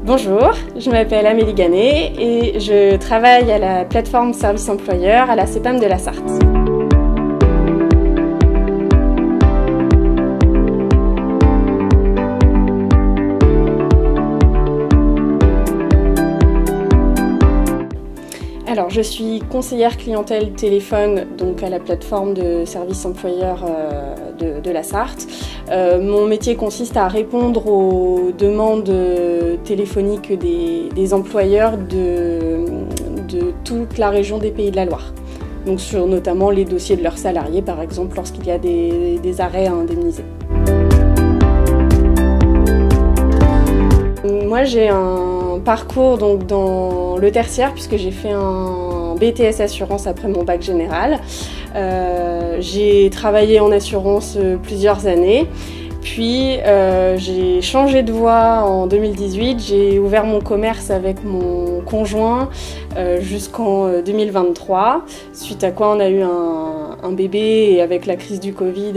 Bonjour, je m'appelle Amélie Ganet et je travaille à la plateforme Service Employeur à la CEPAM de la Sarthe. Alors, je suis conseillère clientèle téléphone donc à la plateforme de service employeur de la Sarthe. Mon métier consiste à répondre aux demandes téléphoniques des employeurs de toute la région des Pays de la Loire. Donc sur notamment les dossiers de leurs salariés, par exemple, lorsqu'il y a des arrêts à indemniser. Moi, j'ai un parcours donc dans le tertiaire puisque j'ai fait un BTS assurance après mon bac général. J'ai travaillé en assurance plusieurs années. Puis j'ai changé de voie en 2018, j'ai ouvert mon commerce avec mon conjoint jusqu'en 2023, suite à quoi on a eu un bébé et avec la crise du Covid,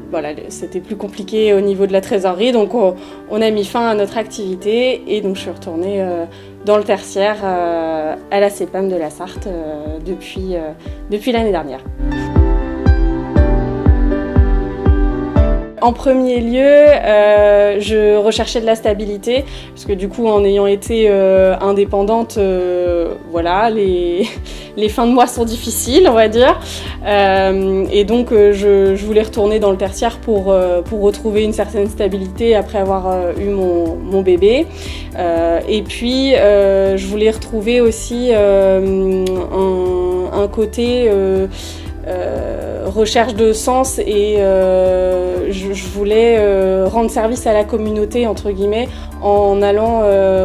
voilà, c'était plus compliqué au niveau de la trésorerie, donc on a mis fin à notre activité et donc je suis retournée dans le tertiaire à la CEPAM de la Sarthe depuis l'année dernière. En premier lieu, je recherchais de la stabilité, parce que du coup, en ayant été indépendante, voilà, les fins de mois sont difficiles, on va dire. Et donc, je voulais retourner dans le tertiaire pour retrouver une certaine stabilité après avoir eu mon bébé. Et puis, je voulais retrouver aussi un côté recherche de sens et je voulais rendre service à la communauté entre guillemets en allant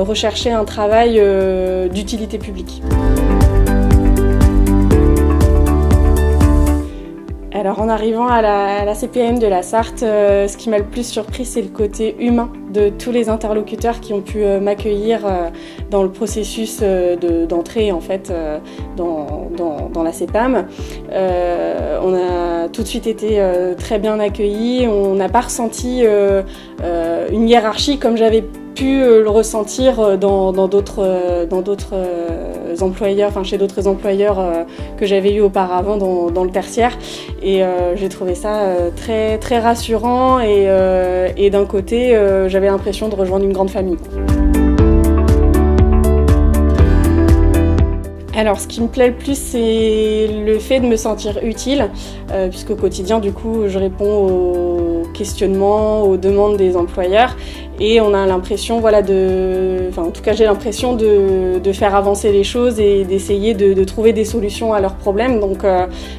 rechercher un travail d'utilité publique. Alors en arrivant à la CPAM de la Sarthe, ce qui m'a le plus surpris, c'est le côté humain de tous les interlocuteurs qui ont pu m'accueillir dans le processus d'entrée en fait dans la CEPAM. On a tout de suite été très bien accueillis, on n'a pas ressenti une hiérarchie comme j'avais pu le ressentir dans d'autres employeurs, enfin chez d'autres employeurs que j'avais eu auparavant dans le tertiaire, et j'ai trouvé ça très très rassurant et d'un côté j'avais l'impression de rejoindre une grande famille. Alors ce qui me plaît le plus, c'est le fait de me sentir utile, puisqu'au quotidien du coup je réponds aux questionnements, aux demandes des employeurs et on a l'impression, voilà, en tout cas j'ai l'impression de faire avancer les choses et d'essayer de trouver des solutions à leurs problèmes. Donc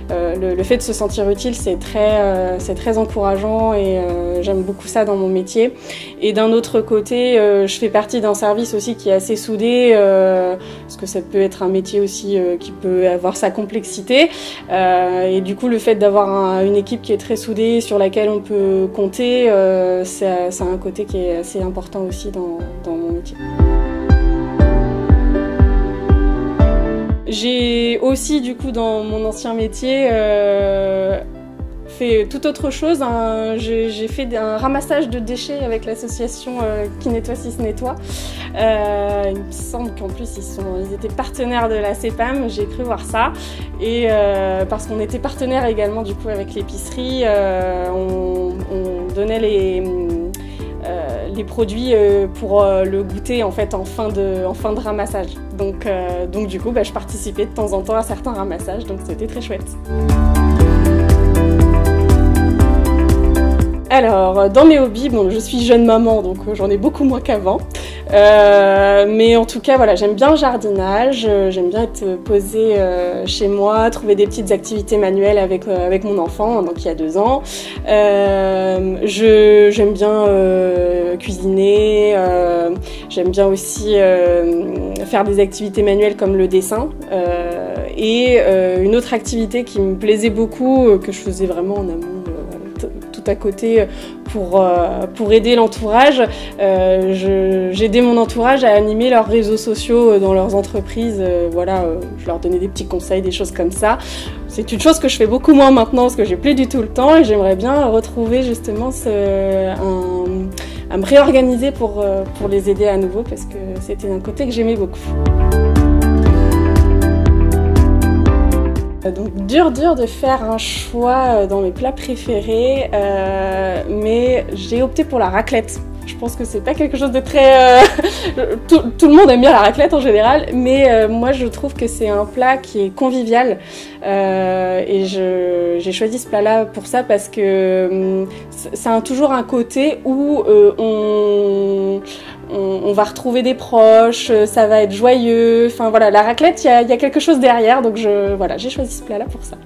le fait de se sentir utile, c'est très encourageant et j'aime beaucoup ça dans mon métier. Et d'un autre côté, je fais partie d'un service aussi qui est assez soudé, parce que ça peut être un métier aussi qui peut avoir sa complexité. Et du coup, le fait d'avoir une équipe qui est très soudée, sur laquelle on peut compter, c'est un côté qui est assez important aussi dans mon métier. J'ai aussi, du coup, dans mon ancien métier, fait tout autre chose. J'ai fait un ramassage de déchets avec l'association Qui nettoie si se nettoie. Il me semble qu'en plus ils étaient partenaires de la CEPAM, j'ai cru voir ça. Et parce qu'on était partenaires également du coup avec l'épicerie, on donnait les produits pour le goûter en fait en fin de ramassage. Donc du coup je participais de temps en temps à certains ramassages, donc c'était très chouette. Alors, dans mes hobbies, bon, je suis jeune maman, donc j'en ai beaucoup moins qu'avant. Mais en tout cas, voilà, j'aime bien le jardinage, j'aime bien être posée chez moi, trouver des petites activités manuelles avec mon enfant, donc il y a 2 ans. J'aime bien cuisiner, j'aime bien aussi faire des activités manuelles comme le dessin. Et une autre activité qui me plaisait beaucoup, que je faisais vraiment en amont, à côté pour aider l'entourage. J'aidais mon entourage à animer leurs réseaux sociaux dans leurs entreprises. Voilà, je leur donnais des petits conseils, des choses comme ça. C'est une chose que je fais beaucoup moins maintenant parce que j'ai plus du tout le temps et j'aimerais bien retrouver justement me réorganiser pour les aider à nouveau parce que c'était un côté que j'aimais beaucoup. Donc dur de faire un choix dans mes plats préférés, mais j'ai opté pour la raclette. Je pense que c'est pas quelque chose de très... tout le monde aime bien la raclette en général, mais moi je trouve que c'est un plat qui est convivial et j'ai choisi ce plat-là pour ça parce que ça a toujours un côté où on va retrouver des proches, ça va être joyeux, enfin voilà, la raclette, il y a quelque chose derrière, donc voilà, j'ai choisi ce plat-là pour ça.